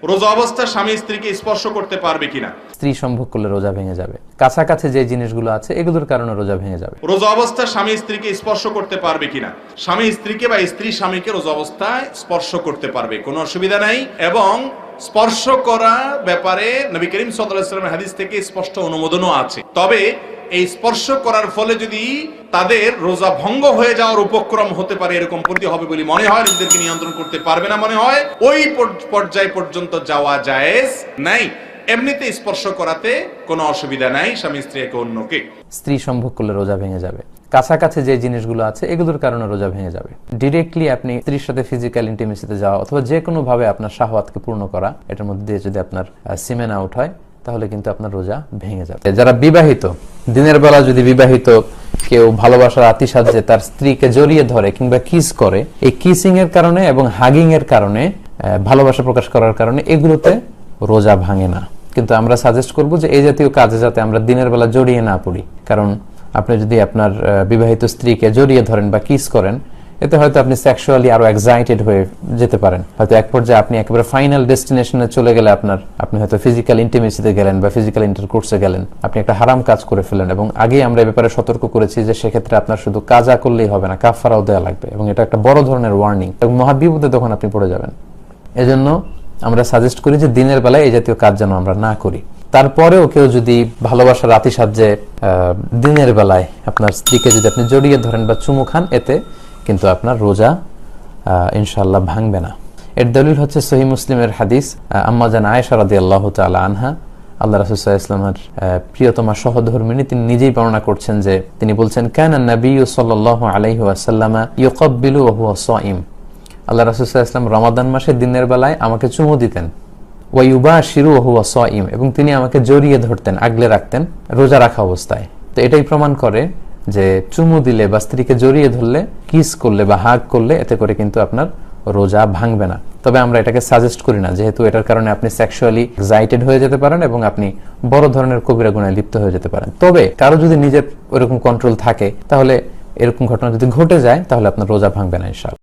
রোজা অবস্থা স্বামী স্ত্রীকে স্পর্শ করতে পারবে কিনা? স্ত্রী সম্ভোগ করলে রোজা ভেঙে যাবে। কাছাকাছি যে জিনিসগুলো আছে এগুলোর কারণে রোজা ভেঙে যাবে। রোজা অবস্থা স্বামী স্ত্রীকে স্পর্শ করতে পারবে কিনা? স্বামী স্ত্রীকে বা স্ত্রী স্বামীকে রোজা অবস্থায় স্পর্শ করতে পারবে, কোনো অসুবিধা নাই। এবং স্পর্শ করা ব্যাপারে নবী করিম সাল্লাল্লাহু আলাইহি ওয়াসাল্লামের হাদিস থেকে স্পষ্ট অনুমোদনও আছে। তবে এই স্পর্শ করার ফলে যদি তাদের রোজা ভঙ্গ হয়ে যাওয়ার উপক্রম হতে পারে, এরকম পরিস্থিতি হবে বলে মনে হয়, নিজেদেরকে নিয়ন্ত্রণ করতে পারবে না মনে হয়, ওই পর্যায় পর্যন্ত যাওয়া জায়েজ নাই। এমনিতে স্পর্শ করাতে কোনো অসুবিধা নাই স্বামী স্ত্রী একে অন্যকে। স্ত্রী সম্ভোগ করলে রোজা ভেঙে যাবে। কাছাকাছি যে জিনিসগুলো আছে এগুলোর কারণে রোজা ভেঙে যাবে। ডিরেক্টলি আপনি স্ত্রীর সাথে ফিজিক্যাল ইন্টিমেসিতে যাওয়া অথবা যে কোনো ভাবে আপনার শাহওয়াতকে পূর্ণ করা, এটার মধ্যে দিয়ে যদি আপনার সিমেন আউট হয় তাহলে কিন্তু আপনার রোজা ভেঙে যাবে। যারা বিবাহিত, দিনের বেলা যদি বিবাহিত কেউ ভালোবাসার আতিশায্যে তার স্ত্রীকে জড়িয়ে ধরে কিংবা কিস করে, এই কিসিং এর কারণে এবং হাগিং এর কারণে, ভালোবাসা প্রকাশ করার কারণে এগুলোতে রোজা ভাঙে না। কিন্তু আমরা সাজেস্ট করব যে এই জাতীয় কাজে যাতে আমরা দিনের বেলা জড়িয়ে না পড়ি। কারণ আপনি যদি আপনার বিবাহিত স্ত্রীকে জড়িয়ে ধরেন বা কিস করেন, এতে হয়তো আপনি সেক্সুয়ালি আরো এক্সাইটেড হয়ে যেতে পারেন। হয়তো এক পর্যায়ে আপনি একেবারে ফাইনাল ডেস্টিনেশনে চলে গেলে আপনি হয়তো ফিজিক্যাল ইন্টিমেসিতে গেলেন বা ফিজিক্যাল ইন্টারকোর্সে গেলেন, আপনি একটা হারাম কাজ করে ফেলেন। এবং আগেই আমরা এই ব্যাপারে সতর্ক করেছি যে সেক্ষেত্রে আপনার শুধু কাজা করলেই হবে না, কাফারাও দেওয়া লাগবে, এবং এটা একটা বড় ধরনের ওয়ার্নিং এবং মহাবিপদে তখন আপনি পড়ে যাবেন। এজন্য আমরা সাজেস্ট করি যে দিনের বেলায় এই জাতীয় কাজ যেন আমরা না করি। তারপরেও কেউ যদি ভালোবাসার আতিশায্যে দিনের বেলায় আপনার স্ত্রীকে যদি আপনি জড়িয়ে ধরেন বা চুমু খান, এতে কিন্তু আপনার রোজা ইনশাআল্লাহ ভাঙবে না। এর দলিল হচ্ছে সহিহ মুসলিমের হাদিস, আম্মা জান আয়েশা রাদিয়াল্লাহু তাআলা আনহা, আল্লাহ রাসূল সাল্লাল্লাহু আলাইহি ওয়াসাল্লামের প্রিয়তমা সহধর্মিণী, তিনি নিজেই বর্ণনা করছেন যে তিনি বলছেন, কানা নাবিয়্যু সাল্লাল্লাহু আলাইহি ওয়াসাল্লাম ইউকাব্বিলু ওয়া হুয়া সাইম। আল্লাহ রাসূল সাল্লাল্লাহু আলাইহি ওয়াসাল্লাম রমাদান মাসে দিনের বেলায় আমাকে চুমু দিতেন, ওয়া ইউবাশিরু ওয়া হুয়া সাইম, এবং তিনি আমাকে জড়িয়ে ধরতেন, আগলে রাখতেন রোজা রাখা অবস্থায়। তো এটাই প্রমাণ করে যে চুমু দিলে বা স্ত্রীকে জড়িয়ে ধরলে, কিস করলে বা হাগ করলে এতে করে কিন্তু আপনার রোজা ভাঙবে না। তবে আমরা এটাকে সাজেস্ট করি না, যেহেতু এটার কারণে আপনি সেক্সুয়ালি এক্সাইটেড হয়ে যেতে পারেন এবং আপনি বড় ধরনের কবিরা গুনাহে লিপ্ত হয়ে যেতে পারেন। তবে কারো যদি নিজের ওরকম কন্ট্রোল থাকে, তাহলে এরকম ঘটনা যদি ঘটে যায় তাহলে আপনার রোজা ভাঙবে না ইনশাআল্লাহ।